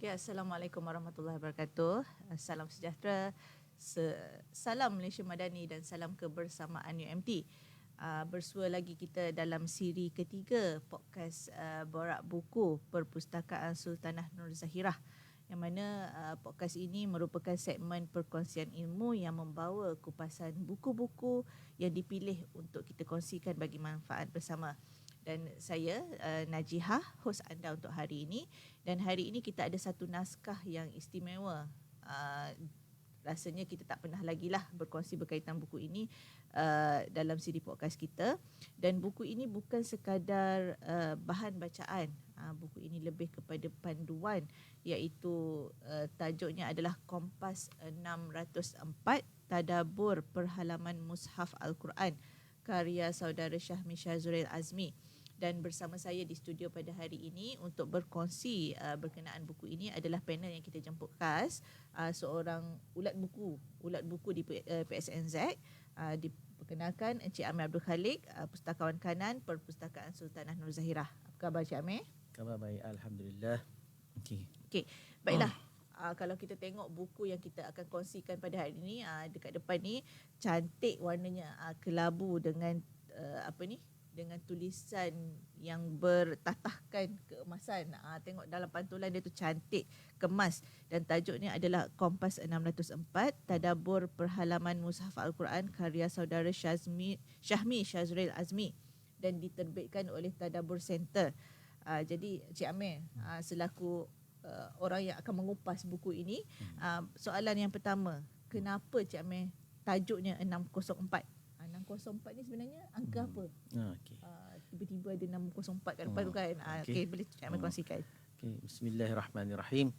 Okay, Assalamualaikum warahmatullahi wabarakatuh. Salam sejahtera, salam Malaysia Madani dan salam kebersamaan UMT. Bersua lagi kita dalam siri ketiga podcast Borak Buku Perpustakaan Sultanah Nur Zahirah, yang mana podcast ini merupakan segmen perkongsian ilmu yang membawa kupasan buku-buku yang dipilih untuk kita kongsikan bagi manfaat bersama. Dan saya Najihah, hos anda untuk hari ini. Dan hari ini kita ada satu naskah yang istimewa. Rasanya kita tak pernah lagi lah berkongsi berkaitan buku ini dalam siri podcast kita. Dan buku ini bukan sekadar bahan bacaan. Buku ini lebih kepada panduan, iaitu tajuknya adalah Kompas 604 Tadabbur Perhalaman Mushaf Al-Quran, karya saudara Syahmi Syazril Azmi. Dan bersama saya di studio pada hari ini untuk berkongsi berkenaan buku ini adalah panel yang kita jemput khas, seorang ulat buku di PSNZ. Diperkenalkan Encik Amir Abdul Khalik, Pustakawan Kanan Perpustakaan Sultanah Nur Zahirah. Apa khabar Encik Amir? Khabar baik, alhamdulillah. Okey, baiklah. Kalau kita tengok buku yang kita akan kongsikan pada hari ini, dekat depan ni cantik warnanya, kelabu dengan dengan tulisan yang bertatahkan keemasan. Tengok dalam pantulan dia tu cantik, kemas. Dan tajuknya adalah Kompas 604 Tadabbur Perhalaman Mushaf Al-Quran, karya saudara Syahmi Syazril Azmi, dan diterbitkan oleh Tadabbur Center. Jadi Cik Amir, selaku orang yang akan mengupas buku ini, soalan yang pertama, kenapa Cik Amir tajuknya 604? 604 ni sebenarnya angka apa? Okay. Tiba-tiba ada 604 kat depan tu kan. Okay, boleh Cik Amir kongsikan. Okay, bismillahirrahmanirrahim.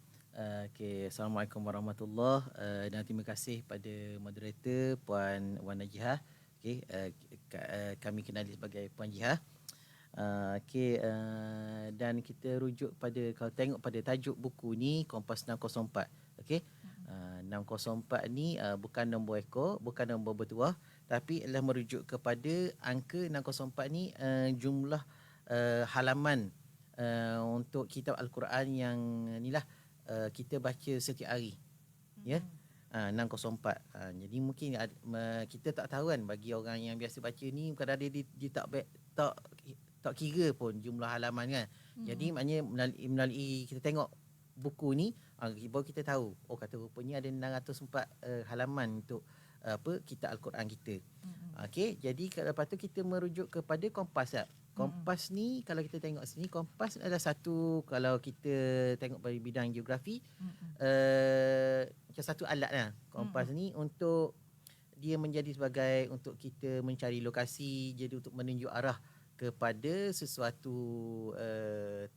Okay, Assalamualaikum warahmatullahi dan terima kasih pada moderator Puan Wan Najihah. Okay, kami kenali sebagai Puan Jihah. Dan kita rujuk pada, kalau tengok pada tajuk buku ni, Kompas 604. Okey. 604 ni bukan nombor ekor, bukan nombor bertuah, tapi adalah merujuk kepada angka 604 ni jumlah halaman untuk kitab Al-Quran yang inilah kita baca setiap hari. Ya. 604. Jadi mungkin kita tak tahu kan, bagi orang yang biasa baca ni kadang-kadang dia tak kira pun jumlah halaman kan. Jadi maknanya melalui kita tengok buku ni baru kita tahu, kata rupanya ada 604 halaman untuk kitab Al-Quran kita. Okey, jadi lepas tu kita merujuk kepada kompas tak? Kompas ni kalau kita tengok sini, kompas adalah satu, kalau kita tengok pada bidang geografi, macam satu alat lah. Kompas ni untuk dia menjadi sebagai untuk kita mencari lokasi, jadi untuk menunjuk arah kepada sesuatu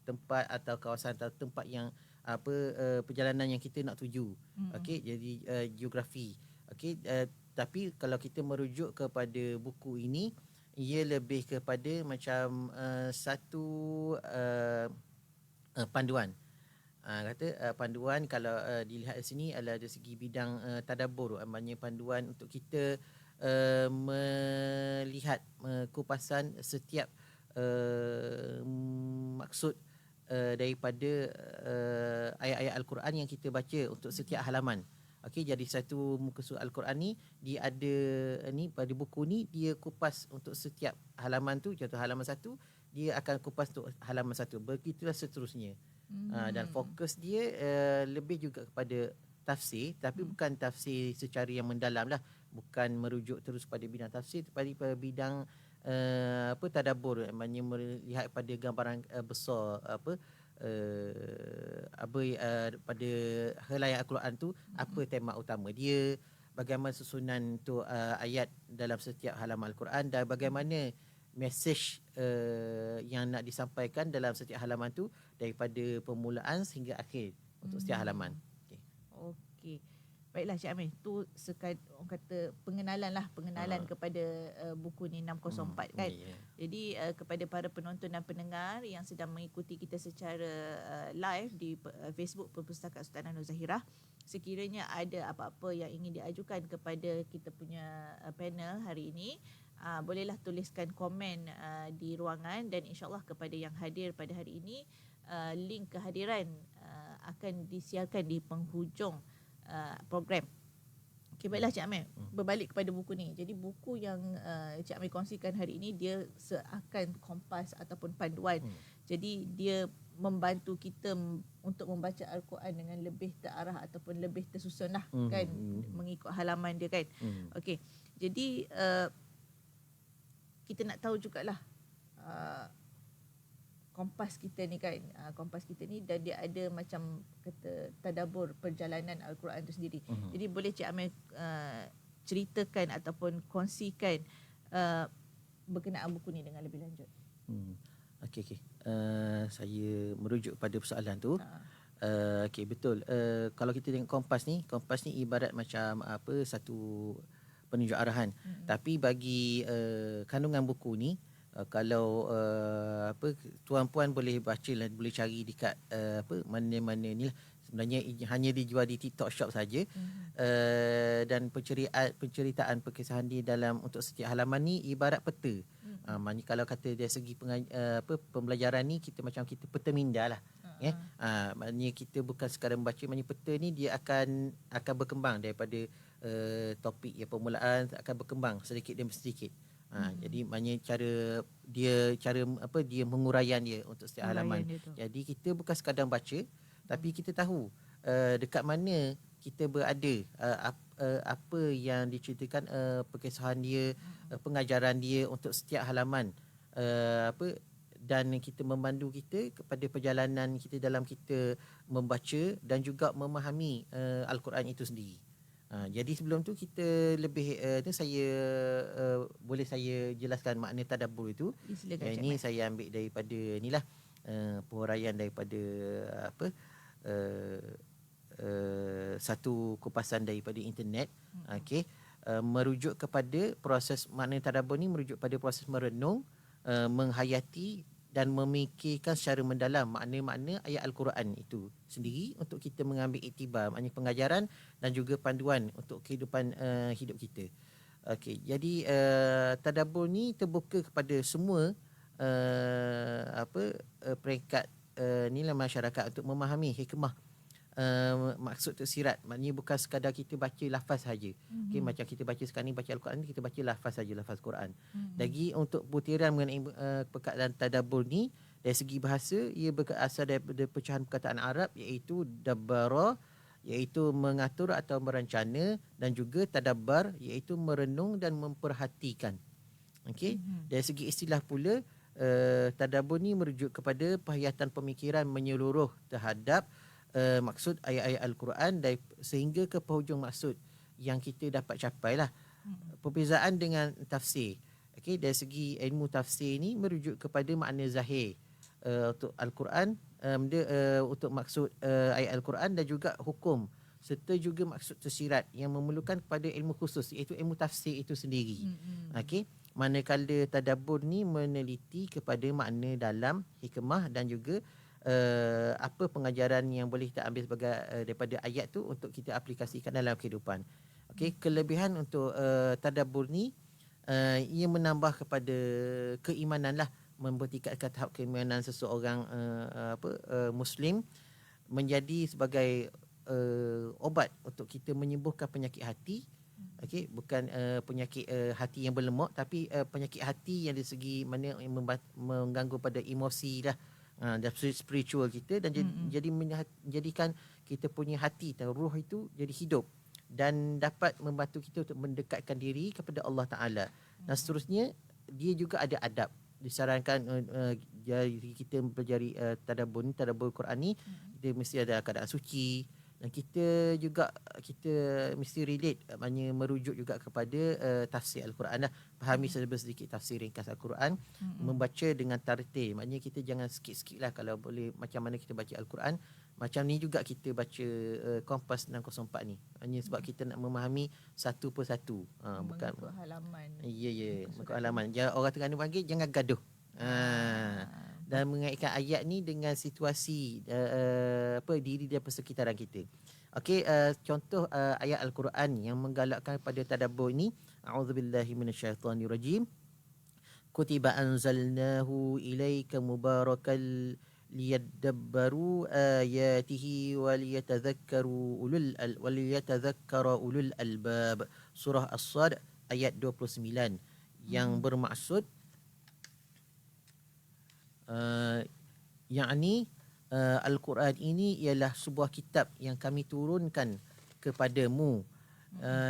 tempat atau kawasan atau tempat yang perjalanan yang kita nak tuju. Okey, jadi geografi. Okey, tapi kalau kita merujuk kepada buku ini, ia lebih kepada macam satu panduan. Panduan kalau dilihat di sini adalah dari segi bidang tadabbur, maknanya panduan untuk kita melihat kupasan setiap maksud daripada ayat-ayat Al-Quran yang kita baca untuk setiap halaman. Okey, jadi satu muka surat Al-Quran ni dia ada ni pada buku ni, dia kupas untuk setiap halaman tu. Contoh halaman 1 dia akan kupas untuk halaman 1. Begitulah seterusnya. Dan fokus dia lebih juga kepada tafsir, tapi bukan tafsir secara yang mendalam lah, bukan merujuk terus pada bidang tafsir, tapi pada bidang tadabbur, maknanya melihat pada gambaran besar pada helaian Al-Quran tu, apa tema utama dia, bagaimana susunan tu ayat dalam setiap halaman Al-Quran, dan bagaimana mesej yang nak disampaikan dalam setiap halaman tu daripada permulaan sehingga akhir untuk setiap halaman. Okey. Baiklah Cik Amir, tu orang kata pengenalan kepada buku ni 604 kan. Jadi kepada para penonton dan pendengar yang sedang mengikuti kita secara live di Facebook Perpustakaan Sultanah Nur Zahirah, sekiranya ada apa-apa yang ingin diajukan kepada kita punya panel hari ini, bolehlah tuliskan komen di ruangan, dan insyaAllah kepada yang hadir pada hari ini, link kehadiran akan disiarkan di penghujung program. Okay, baiklah Cik Amir, berbalik kepada buku ni. Jadi buku yang Cik Amir kongsikan hari ini, dia seakan kompas ataupun panduan. Jadi dia membantu kita untuk membaca Al-Quran dengan lebih terarah ataupun lebih tersusun lah kan, mengikut halaman dia kan. Okey, jadi kita nak tahu jugalah kompas kita ni kan, kompas kita ni, dan dia ada macam kata tadabbur perjalanan Al-Quran itu sendiri. Jadi boleh Cik Amir ceritakan ataupun kongsikan berkenaan buku ni dengan lebih lanjut. Okey. Saya merujuk pada persoalan tu. Okey, betul. Kalau kita tengok kompas ni ibarat macam satu penunjuk arahan. Tapi bagi kandungan buku ni, kalau tuan-puan boleh baca lah, boleh cari dekat mana-mana ni lah. Sebenarnya hanya dijual di TikTok Shop saja. Dan penceritaan perkisahan dia dalam untuk setiap halaman ni ibarat peta. Maknanya kalau kata dari segi pembelajaran ni, kita macam kita peta minda lah. Maknanya kita bukan sekadar membaca, maknanya peta ni dia akan berkembang daripada topik yang permulaan, akan berkembang sedikit demi sedikit. Jadi maknanya dia menguraian dia untuk setiap halaman. Jadi kita bukan sekadar baca, tapi kita tahu dekat mana kita berada, apa yang diceritakan, perkisahan dia, pengajaran dia untuk setiap halaman, dan kita memandu kita kepada perjalanan kita dalam kita membaca dan juga memahami Al-Quran itu sendiri. Jadi sebelum tu kita lebih boleh saya jelaskan makna tadabbur itu. Ini saya ambil daripada inilah penghuraian daripada satu kupasan daripada internet. Okey, merujuk kepada proses, makna tadabbur ni merujuk pada proses merenung, menghayati dan memikirkan secara mendalam makna-makna ayat Al-Quran itu sendiri untuk kita mengambil iktibar, maknanya pengajaran dan juga panduan untuk kehidupan hidup kita. Okey, jadi tadabbur ni terbuka kepada semua peringkat nilai masyarakat untuk memahami hikmah maksud tersirat. Maknanya bukan sekadar kita baca lafaz saja. Okey, macam kita baca sekarang ni, baca Al-Quran ni kita baca lafaz saja, lafaz Quran. Lagi untuk butiran mengenai perkataan tadabbur ni, dari segi bahasa ia berasal daripada pecahan perkataan Arab, iaitu dabbara, iaitu mengatur atau merancana, dan juga tadabbar, iaitu merenung dan memperhatikan. Okey, dari segi istilah pula, tadabbur ni merujuk kepada penghayatan pemikiran menyeluruh terhadap maksud ayat-ayat Al-Quran sehingga ke penghujung maksud yang kita dapat capai lah. Perbezaan dengan tafsir. Okey, dari segi ilmu tafsir ni merujuk kepada makna zahir untuk Al-Quran, untuk maksud ayat Al-Quran dan juga hukum, serta juga maksud tersirat yang memerlukan kepada ilmu khusus, iaitu ilmu tafsir itu sendiri. Okey, manakala tadabbur ni meneliti kepada makna dalam, hikmah dan juga apa pengajaran yang boleh kita ambil sebagai daripada ayat tu untuk kita aplikasikan dalam kehidupan. Okey, kelebihan untuk tadabbur ni, ia menambah kepada keimanan lah, mempertingkatkan tahap keimanan seseorang Muslim, menjadi sebagai obat untuk kita menyembuhkan penyakit hati. Okey, bukan penyakit hati yang berlemak, tapi penyakit hati yang dari segi mana yang mengganggu pada emosi lah, dan spiritual kita, dan jadi menjadikan kita punya hati dan ruh itu jadi hidup dan dapat membantu kita untuk mendekatkan diri kepada Allah Ta'ala. Dan seterusnya, dia juga ada adab. Disarankan kita mempelajari tadabbur Quran ni, kita mesti ada keadaan suci, dan kita mesti relate, maknanya merujuk juga kepada tafsir Al-Quran lah. Fahami sedikit tafsir ringkas Al-Quran, membaca dengan tartil, maknanya kita jangan sikit-sikit lah, kalau boleh macam mana kita baca Al-Quran, macam ni juga kita baca Kompas 604 ni. Hanya sebab kita nak memahami satu persatu, bukan mengikut halaman. Ya, mengikut halaman. Orang Terengganu panggil jangan gaduh. Dan mengaitkan ayat ni dengan situasi diri dan persekitaran kita. Okey, contoh ayat Al-Quran yang menggalakkan pada tadabbur ni, a'udzubillahi minasyaitonirrajim. Kutiba anzalnahu ilaika mubarakal liyadabbaru ayatihi waliyatadhakkara ulul albab. Surah As-Sad ayat 29 yang bermaksud yakni Al-Quran ini ialah sebuah kitab yang kami turunkan kepadamu.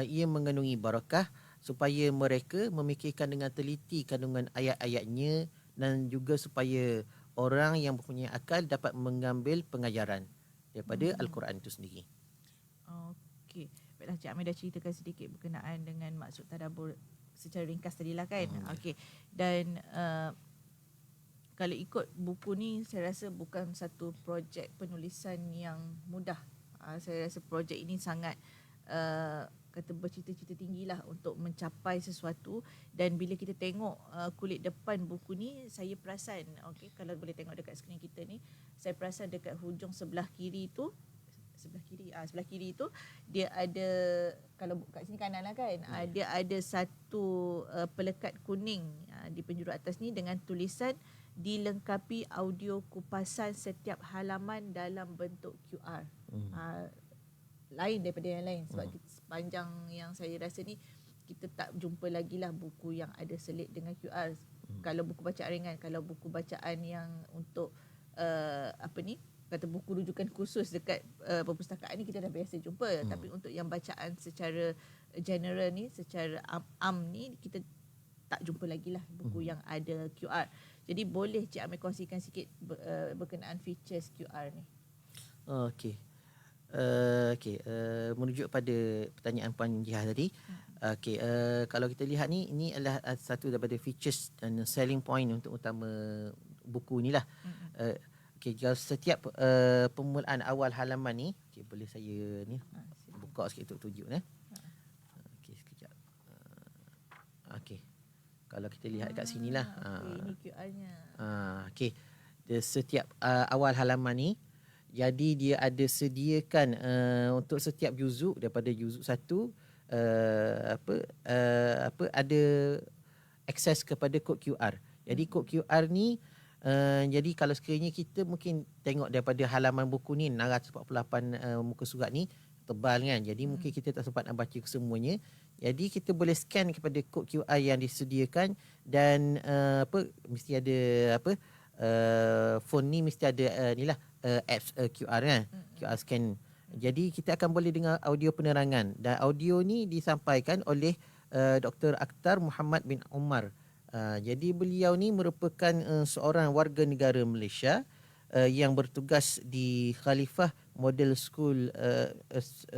Ia mengandungi barakah supaya mereka memikirkan dengan teliti kandungan ayat-ayatnya dan juga supaya orang yang mempunyai akal dapat mengambil pengajaran daripada Al-Quran itu sendiri. Okey. Baiklah, Cik Amir dah ceritakan sedikit berkenaan dengan maksud tadabbur secara ringkas tadilah kan. Okey. Dan kalau ikut buku ni, saya rasa bukan satu projek penulisan yang mudah. Saya rasa projek ini sangat kata bercita-cita tinggilah untuk mencapai sesuatu. Dan bila kita tengok kulit depan buku ni, saya perasan, okey, kalau boleh tengok dekat skrin kita ni, saya perasan dekat hujung sebelah kiri tu, sebelah kiri tu dia ada, kalau kat sini kanan lah kan, dia ada satu pelekat kuning di penjuru atas ni dengan tulisan dilengkapi audio kupasan setiap halaman dalam bentuk QR. Lain daripada yang lain sebab sepanjang yang saya rasa ni kita tak jumpa lagi lah buku yang ada selit dengan QR. Kalau buku bacaan ringan, kalau buku bacaan yang untuk kata buku rujukan khusus dekat perpustakaan ni kita dah biasa jumpa. Tapi untuk yang bacaan secara general ni, secara am ni, kita tak jumpa lagi lah buku yang ada QR. Jadi boleh Cik Amir kongsikan sikit berkenaan features QR ni. Okey. Merujuk pada pertanyaan Puan Jiha tadi. Okey, kalau kita lihat ni, ini adalah satu daripada features dan selling point untuk utama buku ni lah. Okey, kalau setiap permulaan awal halaman ni, okey, boleh saya ni buka sikit untuk tunjuk okey, sekejap. Okey. Kalau kita lihat kat sinilah. Ini QR-nya. Okey. Setiap awal halaman ni, jadi dia ada sediakan untuk setiap juzuk daripada juzuk 1 ada akses kepada kod QR. Jadi kod QR ni jadi kalau sekiranya kita mungkin tengok daripada halaman buku ni 648 muka surat ni tebal kan. Jadi mungkin kita tak sempat nak baca kesemuanya. Jadi kita boleh scan kepada kod QR yang disediakan dan mesti ada phone ni mesti ada apps QR kan, QR scan. Jadi kita akan boleh dengar audio penerangan dan audio ni disampaikan oleh Dr. Akhtar Muhammad bin Umar. Jadi beliau ni merupakan seorang warga negara Malaysia yang bertugas di Khalifah Model School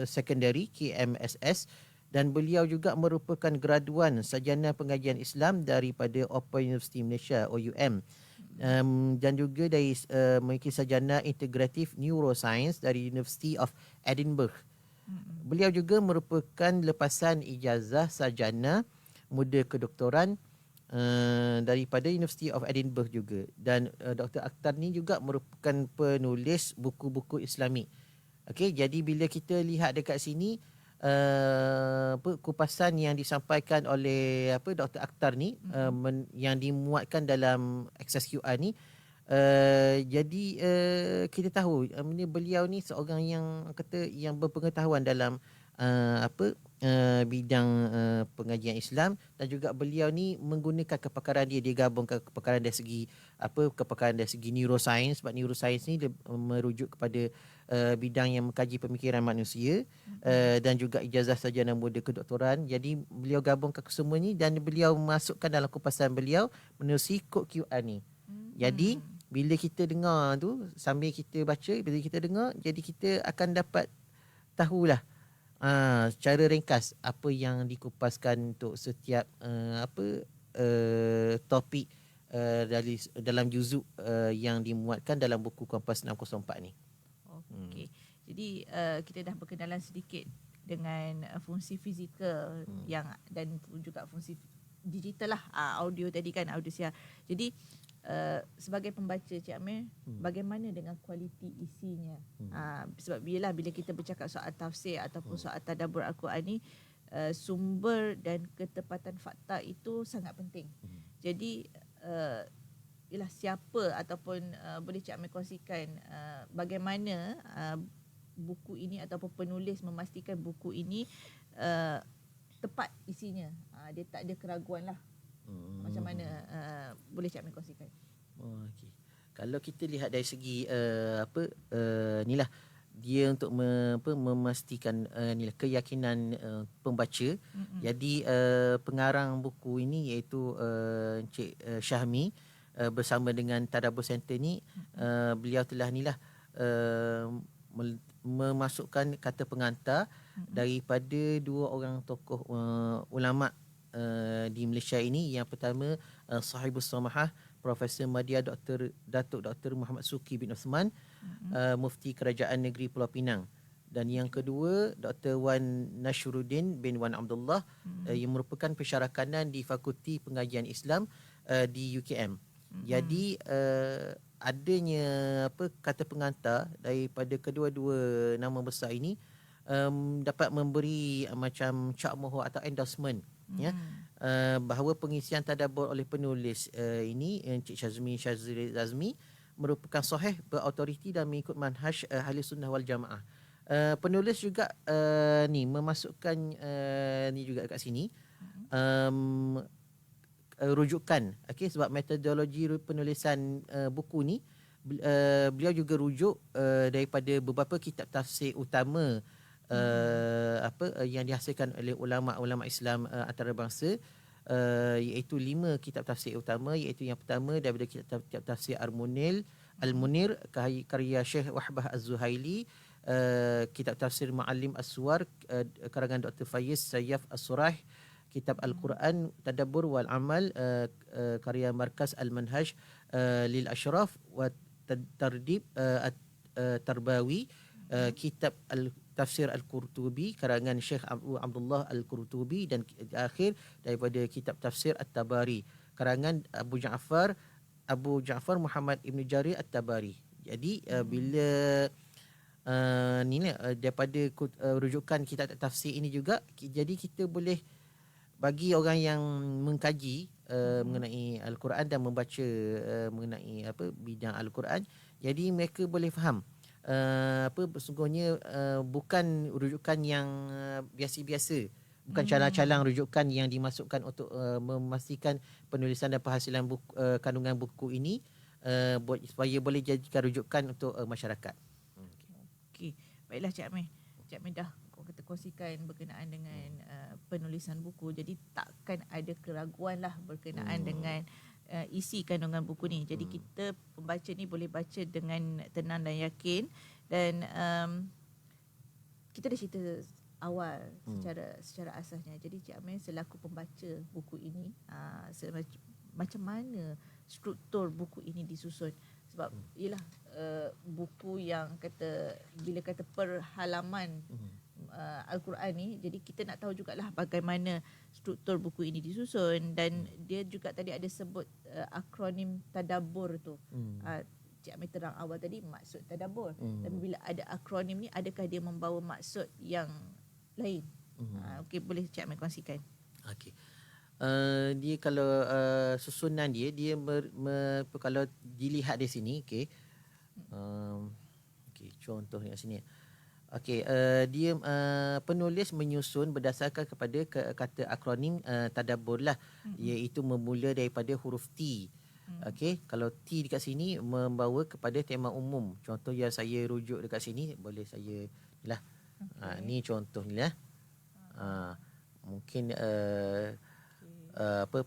Secondary KMSS, dan beliau juga merupakan graduan sarjana pengajian Islam daripada Open University Malaysia OUM. Dan juga dari memiliki sarjana integratif neuroscience dari University of Edinburgh. Beliau juga merupakan lepasan ijazah sarjana muda kedoktoran daripada University of Edinburgh juga. Dan Dr. Akhtar ni juga merupakan penulis buku-buku Islamik. Okey, jadi bila kita lihat dekat sini kupasan yang disampaikan oleh Dr. Akhtar ni yang dimuatkan dalam akses QR ni, jadi kita tahu beliau ni seorang yang yang berpengetahuan dalam bidang pengajian Islam, dan juga beliau ni menggunakan kepakaran dia gabungkan kepakaran dari segi kepakaran dari segi neuroscience, sebab neuroscience ni merujuk kepada bidang yang mengkaji pemikiran manusia, dan juga ijazah sarjana muda kedoktoran. Jadi beliau gabungkan kesemua ni dan beliau masukkan dalam kupasan beliau menerusi kod QR ni. Jadi bila kita dengar tu, sambil kita baca, bila kita dengar, jadi kita akan dapat tahulah secara ringkas apa yang dikupaskan untuk setiap topik dalam juzuk yang dimuatkan dalam buku Kompas 604 ni. Okey. Jadi kita dah berkenalan sedikit dengan fungsi fizikal yang dan juga fungsi digital lah, audio tadi kan, audio siar. Jadi sebagai pembaca Cik Amir, bagaimana dengan kualiti isinya? Sebab bila kita bercakap soal tafsir ataupun soal tadabbur Al-Quran ni, sumber dan ketepatan fakta itu sangat penting. Jadi ialah siapa ataupun boleh Cik Amir kongsikan bagaimana buku ini ataupun penulis memastikan buku ini tepat isinya. Dia tak ada keraguan lah. Macam mana boleh Cik Amir kongsikan? Okey. Kalau kita lihat dari segi inilah dia untuk memastikan inilah keyakinan pembaca. Jadi pengarang buku ini iaitu Encik Syahmi bersama dengan Tadabbur Center ni beliau telah inilah memasukkan kata pengantar daripada dua orang tokoh ulama di Malaysia ini. Yang pertama Sahibus Samahah Profesor Madya Datuk Dr. Muhammad Suki bin Osman, Mufti Kerajaan Negeri Pulau Pinang. Dan yang kedua Dr. Wan Nashruddin bin Wan Abdullah yang merupakan pensyarakanan di Fakulti Pengajian Islam di UKM. Jadi adanya kata pengantar daripada kedua-dua nama besar ini dapat memberi macam cap mohon atau endorsement ya, bahawa pengisian tadabbur oleh penulis ini Encik Syazmi Syazri Razmi merupakan sahih, berautoriti dan mengikut manhaj Ahli Sunnah wal Jamaah. Penulis juga ni memasukkan ni juga kat sini rujukan, okey, sebab metodologi penulisan buku ni beliau juga rujuk daripada beberapa kitab tafsir utama yang dihasilkan oleh ulama-ulama Islam antarabangsa, iaitu 5 kitab tafsir utama, iaitu yang pertama daripada kitab tafsir Al-Munir karya Syekh Wahbah Az-Zuhaili, kitab tafsir Ma'alim As-Suwar karangan Dr. Faiz Sayyaf As-Surah, kitab Al-Quran Tadabbur wal Amal karya Markaz Al-Manhaj lil Ashraf wa Tardib Tarbawi, kitab Tafsir Al-Qurtubi karangan Syekh Abdullah Al-Qurtubi, dan akhir daripada kitab Tafsir At-Tabari karangan Abu Ja'far Muhammad Ibn Jarir At-Tabari. Jadi bila daripada rujukan kitab tafsir ini juga, jadi kita boleh bagi orang yang mengkaji mengenai Al-Quran dan membaca mengenai bidang Al-Quran, jadi mereka boleh faham sesungguhnya bukan rujukan yang biasa-biasa, bukan calang-calang rujukan yang dimasukkan untuk memastikan penulisan dan penghasilan kandungan buku ini supaya boleh jadikan rujukan untuk masyarakat. Okey, baiklah Cik Amir. Cik Amir dah kita kongsikan berkenaan dengan penulisan buku, jadi takkan ada keraguan lah berkenaan dengan isi kandungan buku ni. Jadi kita pembaca ni boleh baca dengan tenang dan yakin. Dan kita dah cerita awal secara asasnya. Jadi Cik Amir selaku pembaca buku ini, macam mana struktur buku ini disusun? Sebab ialah buku yang bila kata per halaman Al-Quran ni, jadi kita nak tahu jugalah bagaimana struktur buku ini disusun. Dan dia juga tadi ada sebut akronim tadabbur tu. Cik Amir terang awal tadi maksud tadabbur. Tapi bila ada akronim ni, adakah dia membawa maksud yang lain? Okey, boleh Cik Amir kongsikan? Okey. Dia kalau susunan dia kalau dilihat di sini, okey. Okey, contoh kat sini. Okey, dia penulis menyusun berdasarkan kepada kata akronim tadabbur lah, iaitu memula daripada huruf T. Okey, kalau T dekat sini membawa kepada tema umum. Contoh yang saya rujuk dekat sini, boleh saya lah. Ni contoh ni lah. Mungkin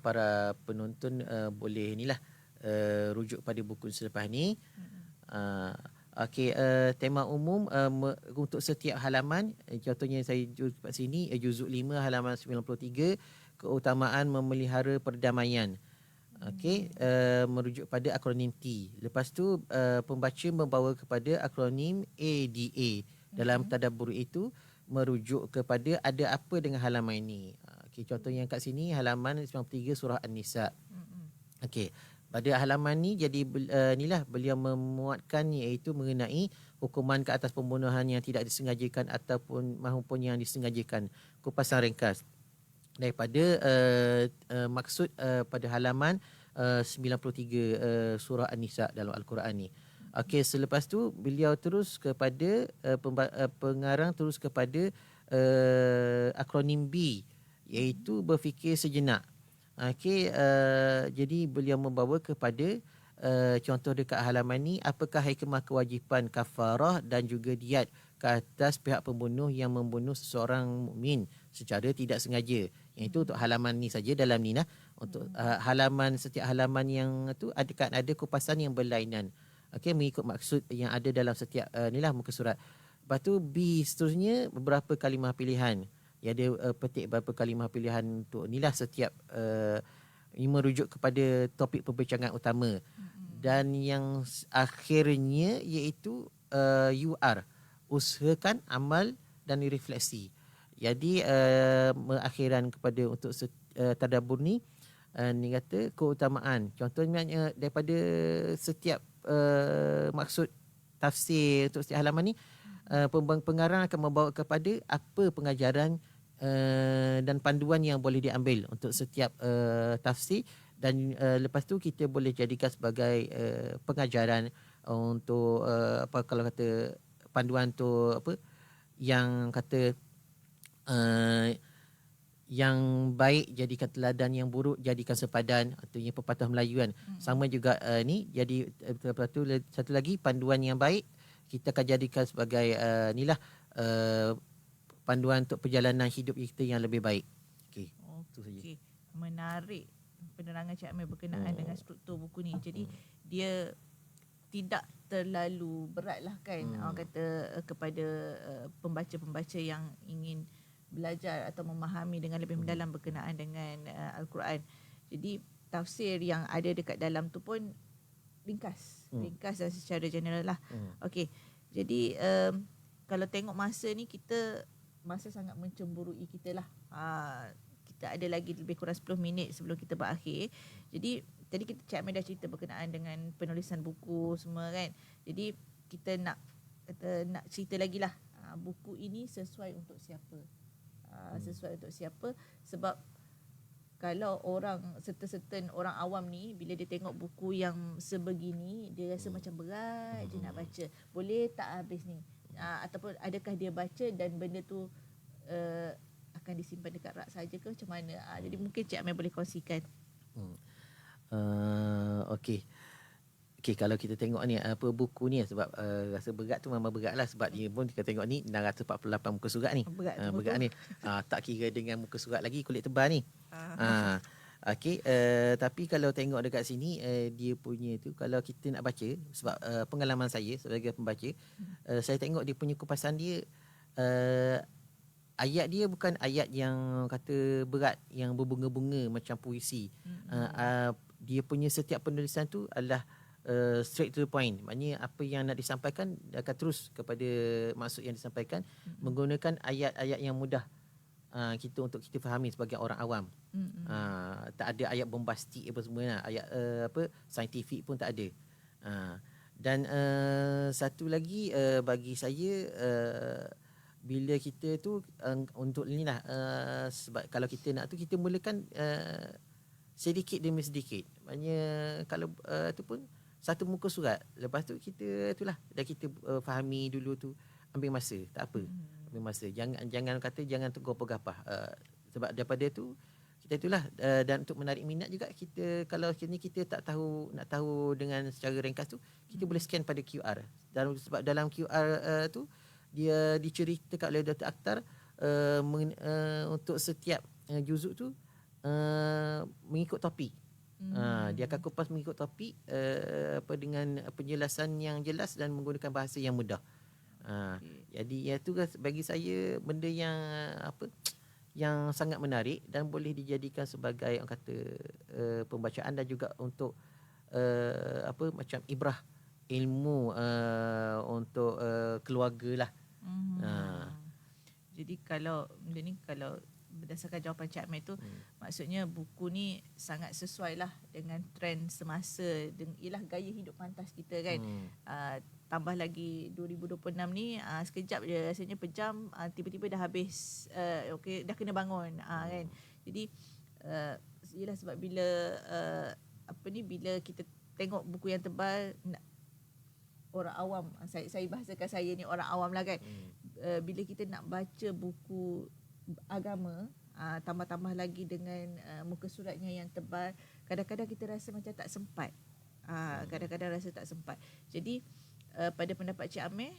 para penonton boleh inilah rujuk pada buku selepas ni. Okey, tema umum untuk setiap halaman, contohnya saya kat sini juzuk 5 halaman 93, keutamaan memelihara perdamaian. Okey, merujuk pada akronim T. Lepas tu pembaca membawa kepada akronim ADA. Dalam tadabbur itu merujuk kepada ada apa dengan halaman ini. Okey, contoh yang kat sini halaman 93 surah An-Nisa. Okey, pada halaman ni jadi inilah beliau memuatkan, iaitu mengenai hukuman ke atas pembunuhan yang tidak disengajakan ataupun maupun yang disengajakan. Kupasan ringkas daripada maksud pada halaman 93 surah An-Nisa dalam Al-Quran ni. Okey, selepas tu beliau terus kepada pengarang terus kepada akronim B, iaitu berfikir sejenak. Okey, jadi beliau membawa kepada contoh dekat halaman ni, apakah hikmah kewajipan kafarah dan juga diat ke atas pihak pembunuh yang membunuh seseorang mukmin secara tidak sengaja. Yang itu untuk halaman ni saja dalam ni nah. Untuk halaman, setiap halaman yang tu ada kupasan yang berlainan. Okey, mengikut maksud yang ada dalam setiap inilah muka surat. Lepas tu B seterusnya beberapa kalimah pilihan. Dia ada petik beberapa kalimah pilihan untuk inilah setiap ini merujuk kepada topik perbincangan utama. Dan yang akhirnya iaitu UR, usahakan amal dan refleksi. Jadi mengakhiran kepada untuk tadabbur ni, ni kata keutamaan. Contohnya daripada setiap maksud tafsir untuk setiap halaman ni, pengarang akan membawa kepada apa pengajaran dan panduan yang boleh diambil untuk setiap tafsir, dan lepas tu kita boleh jadikan sebagai pengajaran untuk apa kalau kata panduan tu apa yang kata yang baik jadikan teladan, yang buruk jadikan sepadan, artinya pepatah Melayu kan. Sama juga ni, jadi lepas tu satu lagi panduan yang baik kita akan jadikan sebagai inilah panduan untuk perjalanan hidup kita yang lebih baik. Okey. Itu saja. Okey. Menarik penerangan Cik Amir berkenaan dengan struktur buku ni. Jadi dia tidak terlalu berat lah kan, orang kata kepada pembaca-pembaca yang ingin belajar atau memahami dengan lebih mendalam berkenaan dengan Al-Quran. Jadi tafsir yang ada dekat dalam tu pun ringkas dan secara general lah. Okey. Jadi kalau tengok masa ni, masa sangat mencemburui kita lah. Kita ada lagi lebih kurang 10 minit sebelum kita berakhir. Jadi tadi Cik Amir dah cerita berkenaan dengan penulisan buku semua kan. Jadi kita nak cerita lagi lah, buku ini sesuai untuk siapa. Sesuai untuk siapa, sebab kalau orang certain orang awam ni, bila dia tengok buku yang sebegini, dia rasa macam berat je nak baca. Boleh tak habis ni? Ataupun adakah dia baca dan benda tu akan disimpan dekat rak saja ke macam mana? Jadi mungkin Cik Amir boleh kongsikan. Okey. Okey, kalau kita tengok ni apa buku ni, sebab rasa berat tu memang berat lah, sebab dia pun kita tengok ni 648 muka surat ni. Berat ni. Tak kira dengan muka surat lagi, kulit tebal ni. Okey, tapi kalau tengok dekat sini, dia punya tu kalau kita nak baca, sebab pengalaman saya sebagai pembaca, saya tengok dia punya kupasan dia, ayat dia bukan ayat yang kata berat, yang berbunga-bunga macam puisi. Dia punya setiap penulisan tu adalah straight to the point. Maknanya apa yang nak disampaikan akan terus kepada maksud yang disampaikan, menggunakan ayat-ayat yang mudah kita untuk kita fahami sebagai orang awam. Tak ada ayat bombastik apa semua lah. Ayat apa saintifik pun tak ada. Dan satu lagi bagi saya, bila kita tu untuk ni lah, sebab kalau kita nak tu kita mulakan sedikit demi sedikit. Maknanya kalau tu pun satu muka surat, lepas tu kita itulah dah kita fahami dulu tu, ambil masa, tak apa. Ambil masa. Jangan kata jangan tunggu apa-apa. Sebab daripada tu kita itulah, dan untuk menarik minat juga, kita kalau kini kita tak tahu, nak tahu dengan secara ringkas tu, kita boleh scan pada QR. Dan sebab dalam QR tu dia diceritakan oleh Dr. Akhtar untuk setiap juzuk tu mengikut topik. Dia akan kupas mengikut topik, dengan penjelasan yang jelas dan menggunakan bahasa yang mudah. Jadi itu bagi saya benda yang yang sangat menarik dan boleh dijadikan sebagai orang kata pembacaan, dan juga untuk macam ibrah ilmu untuk keluarga lah. Jadi kalau benda ni, kalau berdasarkan jawapan Cik Amir tu, maksudnya buku ni sangat sesuai lah dengan trend semasa, ialah gaya hidup pantas kita kan. Tambah lagi 2026 ni, sekejap je rasanya pejam, tiba-tiba dah habis, dah kena bangun kan. Jadi ialah sebab bila bila kita tengok buku yang tebal, orang awam, saya bahasakan saya ni orang awam lah kan. Bila kita nak baca buku agama, tambah-tambah lagi dengan muka suratnya yang tebal, kadang-kadang kita rasa macam tak sempat. Kadang-kadang rasa tak sempat. Jadi pada pendapat Cik Amir,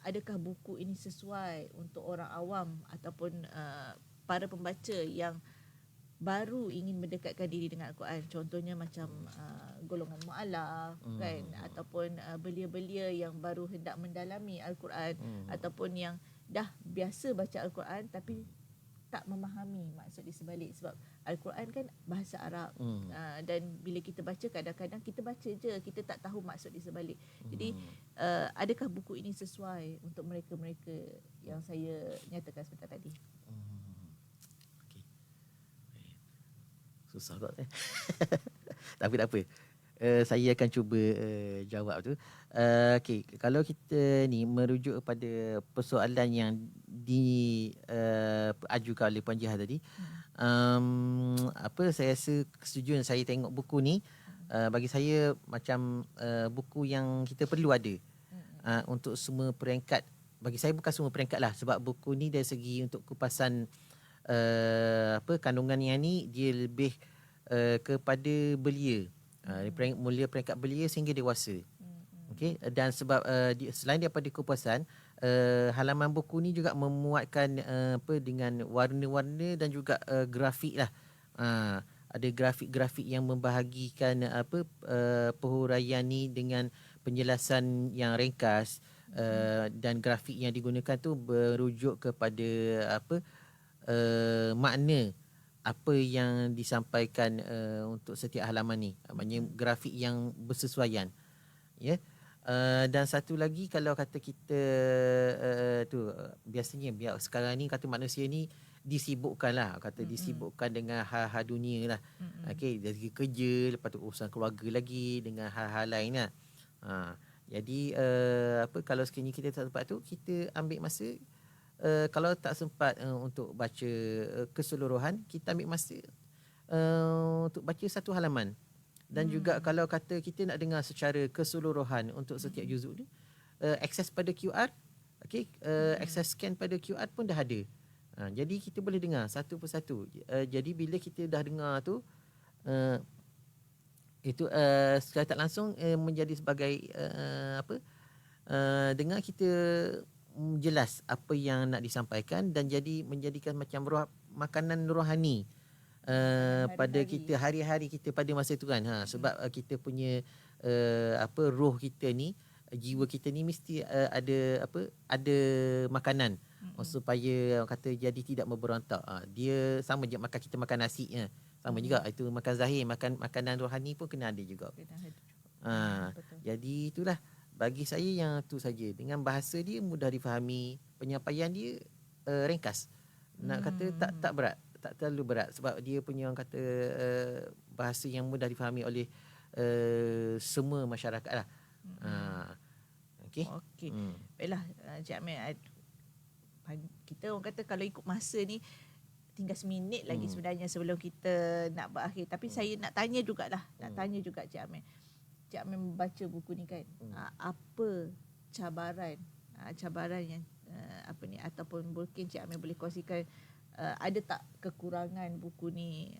adakah buku ini sesuai untuk orang awam ataupun para pembaca yang baru ingin mendekatkan diri dengan Al-Quran, contohnya macam golongan mu'alaf kan, ataupun belia-belia yang baru hendak mendalami Al-Quran, ataupun yang dah biasa baca Al-Quran tapi tak memahami maksud di sebalik, sebab Al-Quran kan bahasa Arab, dan bila kita baca kadang-kadang kita baca je, kita tak tahu maksud di sebalik. Jadi adakah buku ini sesuai untuk mereka-mereka yang saya nyatakan sebentar tadi? Susah kot tapi tak apa, saya akan cuba jawab tu. Okey, kalau kita ni merujuk kepada persoalan yang diajukan oleh Puan Jiha tadi, saya rasa kesetujuan saya tengok buku ni, bagi saya macam buku yang kita perlu ada untuk semua peringkat. Bagi saya bukan semua peringkat lah, sebab buku ni dari segi untuk kupasan kandungan yang ni dia lebih kepada belia, mula peringkat belia sehingga dewasa. Okey, dan sebab selain daripada kupasan, halaman buku ni juga memuatkan dengan warna-warna dan juga grafik lah. Ada grafik-grafik yang membahagikan perhuraian ni dengan penjelasan yang ringkas, dan grafik yang digunakan tu berujuk kepada makna apa yang disampaikan untuk setiap halaman ni. Maknanya grafik yang bersesuaian. Ya. Dan satu lagi, kalau kata kita biasanya sekarang ni kata manusia ni disibukkan lah, disibukkan dengan hal-hal dunia lah. Okey, dari kerja, lepas tu urusan keluarga lagi dengan hal-hal lain lah. Jadi kalau sekiranya kita tak sempat tu, kita ambil masa, kalau tak sempat untuk baca keseluruhan, kita ambil masa untuk baca satu halaman. Dan juga kalau kata kita nak dengar secara keseluruhan untuk setiap juzuk ni, akses pada QR, akses scan pada QR pun dah ada. Jadi kita boleh dengar satu persatu. Jadi bila kita dah dengar tu, itu secara tak langsung menjadi sebagai dengar kita jelas apa yang nak disampaikan, dan jadi menjadikan macam makanan rohani pada kita hari-hari kita pada masa tu kan. Sebab kita punya roh kita ni, jiwa kita ni mesti ada makanan supaya kata jadi tidak memberontak. Dia sama je makan kita makan nasi, sama juga itu makan zahir, makanan rohani pun kena ada juga. Jadi itulah bagi saya yang tu saja. Dengan bahasa dia mudah difahami, penyampaian dia ringkas. Nak kata tak berat, tak terlalu berat, sebab dia punya orang kata bahasa yang mudah difahami oleh semua masyarakat lah. Okey. Baiklah Cik Amir, kita orang kata kalau ikut masa ni tinggal seminit lagi sebenarnya sebelum kita nak berakhir. Tapi saya nak tanya jugalah, Cik Amir. Cik Amir membaca buku ni kan, apa cabaran yang ataupun mungkin Cik Amir boleh kongsikan, ada tak kekurangan buku ni?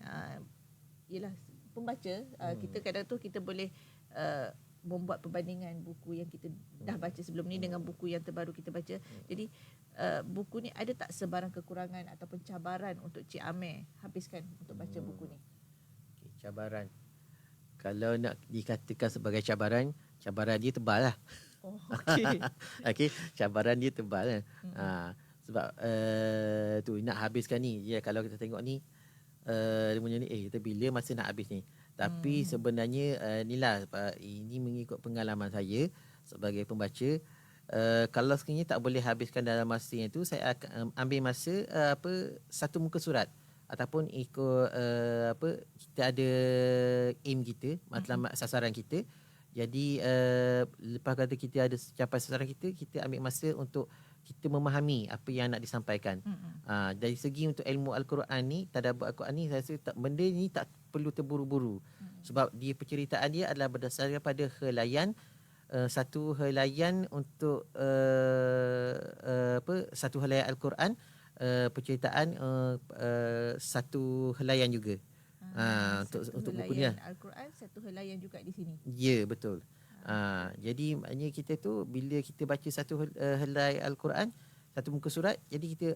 Yalah, pembaca, kita kadang tu kita boleh membuat perbandingan buku yang kita dah baca sebelum ni dengan buku yang terbaru kita baca. Jadi buku ni ada tak sebarang kekurangan ataupun cabaran untuk Cik Amir habiskan untuk baca buku ni? Cabaran, kalau nak dikatakan sebagai cabaran dia tebal lah. Cabaran dia tebal lah. Sebab tu nak habiskan ni, kalau kita tengok ni, dia punya ni kita bila masa nak habis ni. Tapi sebenarnya ini mengikut pengalaman saya sebagai pembaca, kalau sekiranya tak boleh habiskan dalam masa yang tu, saya akan ambil masa satu muka surat, ataupun ikut kita ada aim kita, matlamat sasaran kita. Jadi lepas kata kita ada capai sasaran kita, kita ambil masa untuk kita memahami apa yang nak disampaikan. Dari segi untuk ilmu Al-Quran ni, tadabbur Al-Quran ni, saya rasa benda ni tak perlu terburu-buru. Sebab dia penceritaan dia adalah berdasarkan pada helaian, satu helaian untuk satu helaian Al-Quran, penceritaan satu helaian juga. Untuk buku ni lah. Al-Quran, satu helaian juga di sini. Ya, betul. Jadi maknanya kita tu bila kita baca satu helai Al-Quran, satu muka surat, jadi kita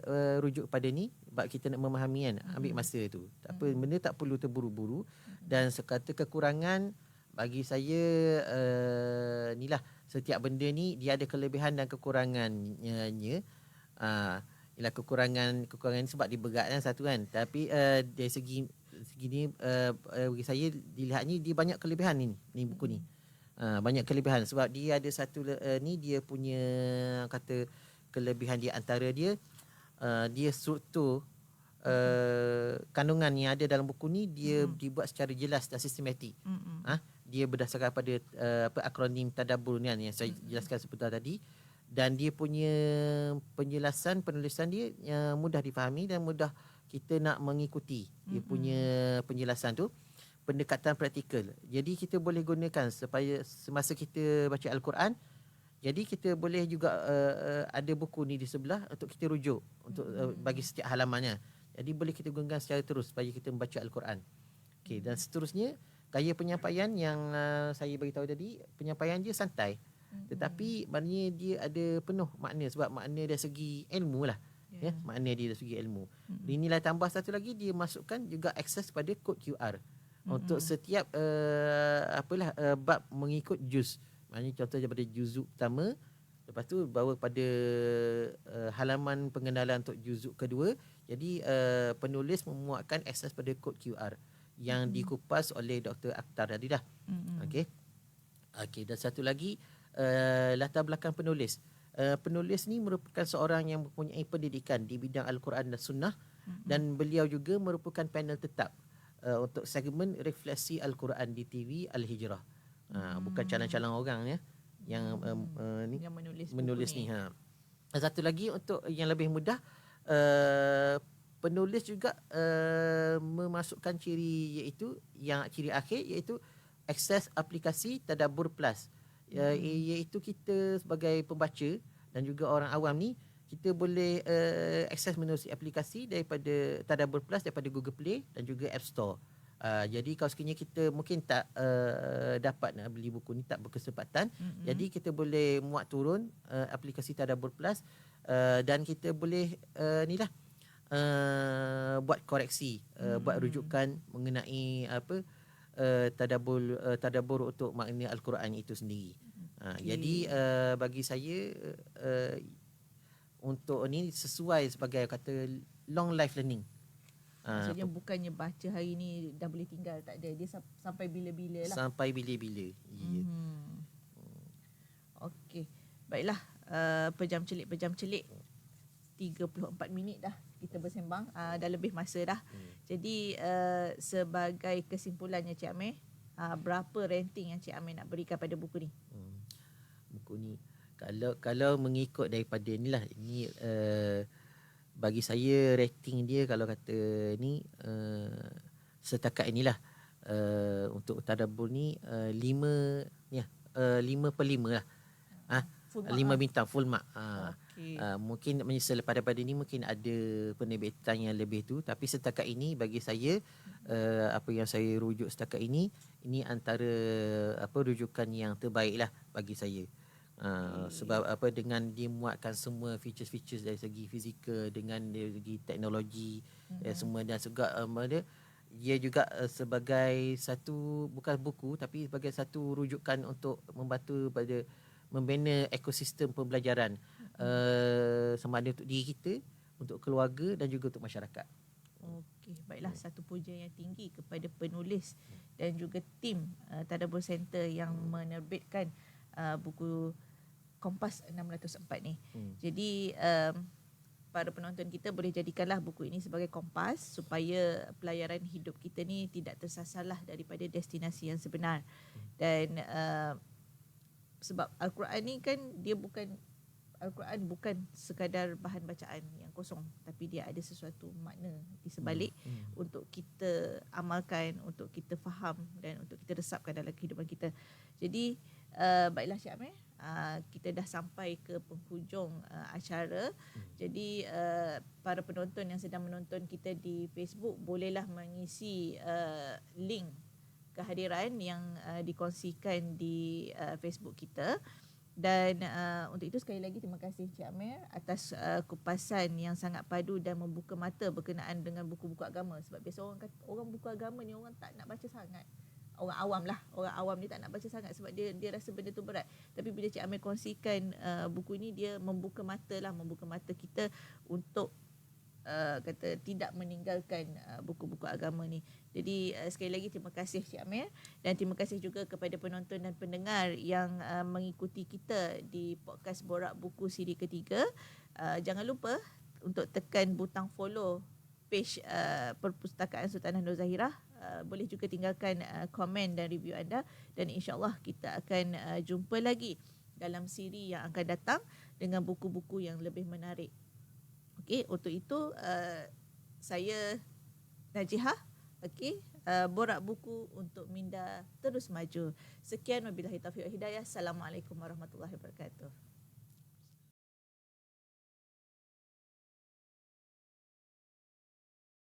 rujuk pada ni sebab kita nak memahami kan, ambil masa tu. Tak apa, benda tak perlu terburu-buru. Dan sekata kekurangan bagi saya inilah, setiap benda ni dia ada kelebihan dan kekurangannya. Ialah kekurangan ni sebab dia berat kan satu kan. Tapi dari segi ni bagi saya dilihatnya dia banyak kelebihan ni buku ni. Banyak kelebihan sebab dia ada satu ni dia punya kata kelebihan dia antara dia dia struktur kandungan yang ada dalam buku ni dia dibuat secara jelas dan sistematik. Dia berdasarkan pada akronim tadabbur ni yang saya jelaskan sebentar tadi, dan dia punya penulisan dia yang mudah difahami dan mudah kita nak mengikuti dia punya penjelasan tu. Pendekatan praktikal. Jadi kita boleh gunakan supaya semasa kita baca Al-Quran, jadi kita boleh juga ada buku ni di sebelah untuk kita rujuk untuk bagi setiap halamannya. Jadi boleh kita gunakan secara terus supaya kita membaca Al-Quran. Okey, dan seterusnya gaya penyampaian yang saya bagi tahu tadi, penyampaian dia santai. Tetapi maknanya dia ada penuh makna sebab makna dari segi ilmu lah. Ya, makna dia dari segi ilmu. Inilah tambah satu lagi, dia masukkan juga akses pada kod QR. Untuk setiap bab mengikut juz. Maknanya contoh daripada juzuk pertama, lepas tu bawa pada halaman pengenalan untuk juzuk kedua. Jadi penulis memuatkan akses pada kod QR yang dikupas oleh Dr. Akhtar tadi dah. Okey, dan satu lagi latar belakang penulis. Penulis ni merupakan seorang yang mempunyai pendidikan di bidang Al-Quran dan Sunnah, dan beliau juga merupakan panel tetap untuk segmen refleksi Al-Quran di TV Al-Hijrah. Bukan calon-calon orang ya yang yang menulis ni. Satu lagi untuk yang lebih mudah, penulis juga memasukkan ciri akhir iaitu akses aplikasi Tadabbur Plus. Iaitu kita sebagai pembaca dan juga orang awam ni, kita boleh akses menerusi aplikasi daripada Tadabbur Plus daripada Google Play dan juga App Store. Jadi kalau sekiranya kita mungkin tak dapat nak beli buku ni, tak berkesempatan, jadi kita boleh muat turun aplikasi Tadabbur Plus, dan kita boleh buat koreksi, buat rujukan mengenai tadabbur untuk makna Al-Quran itu sendiri. Jadi bagi saya untuk ni sesuai sebagai kata long life learning. Maksudnya bukannya baca hari ni dah boleh tinggal, tak ada. Dia sampai bila-bila lah. Sampai bila-bila. Ya. Okey. Baiklah, pejam celik 34 minit dah kita bersembang, dah lebih masa dah. Jadi sebagai kesimpulannya Cik Amir, berapa rating yang Cik Amir nak berikan pada buku ni? Buku ni kalau mengikut daripada inilah, ini bagi saya rating dia kalau kata ni setakat inilah untuk Tadabbur ni 5 5/5 lah. 5 bintang full mark. Mungkin menyesal pada ni mungkin ada penerbitan yang lebih tu, tapi setakat ini bagi saya apa yang saya rujuk setakat ini antara rujukan yang terbaik lah bagi saya. Sebab dengan dia muatkan semua features dari segi fizikal dengan dari segi teknologi semua, dan juga dia juga sebagai satu, bukan buku tapi sebagai satu rujukan untuk membantu pada membina ekosistem pembelajaran sama ada untuk diri kita, untuk keluarga dan juga untuk masyarakat. Okey, baiklah, satu pujian yang tinggi kepada penulis dan juga tim Tadabbur Center yang menerbitkan buku Kompas 604 ni. Jadi para penonton kita boleh jadikanlah buku ini sebagai kompas supaya pelayaran hidup kita ni tidak tersasarlah daripada destinasi yang sebenar. Dan sebab Al-Quran ni kan dia bukan Al-Quran bukan sekadar bahan bacaan yang kosong, tapi dia ada sesuatu makna di sebalik untuk kita amalkan, untuk kita faham dan untuk kita resapkan dalam kehidupan kita. Jadi baiklah Cik Amir, kita dah sampai ke penghujung acara. Jadi para penonton yang sedang menonton kita di Facebook bolehlah mengisi link kehadiran yang dikongsikan di Facebook kita. Dan untuk itu sekali lagi terima kasih Cik Amir atas kupasan yang sangat padu dan membuka mata berkenaan dengan buku-buku agama. Sebab biasa orang buku agama ni orang tak nak baca sangat. Orang awam ni tak nak baca sangat sebab dia rasa benda tu berat. Tapi bila Cik Amir kongsikan buku ni, dia membuka mata kita untuk kata tidak meninggalkan buku-buku agama ni. Jadi sekali lagi terima kasih Cik Amir, dan terima kasih juga kepada penonton dan pendengar yang mengikuti kita di podcast Borak Buku siri ketiga. Jangan lupa untuk tekan butang follow page Perpustakaan Sultanah Nur Zahirah. Boleh juga tinggalkan komen dan review anda, dan insyaAllah kita akan jumpa lagi dalam siri yang akan datang dengan buku-buku yang lebih menarik. Okey, untuk itu saya Najihah, okey, Borak Buku untuk minda terus maju. Sekian, wabillahi taufiq wal hidayah. Assalamualaikum warahmatullahi wabarakatuh.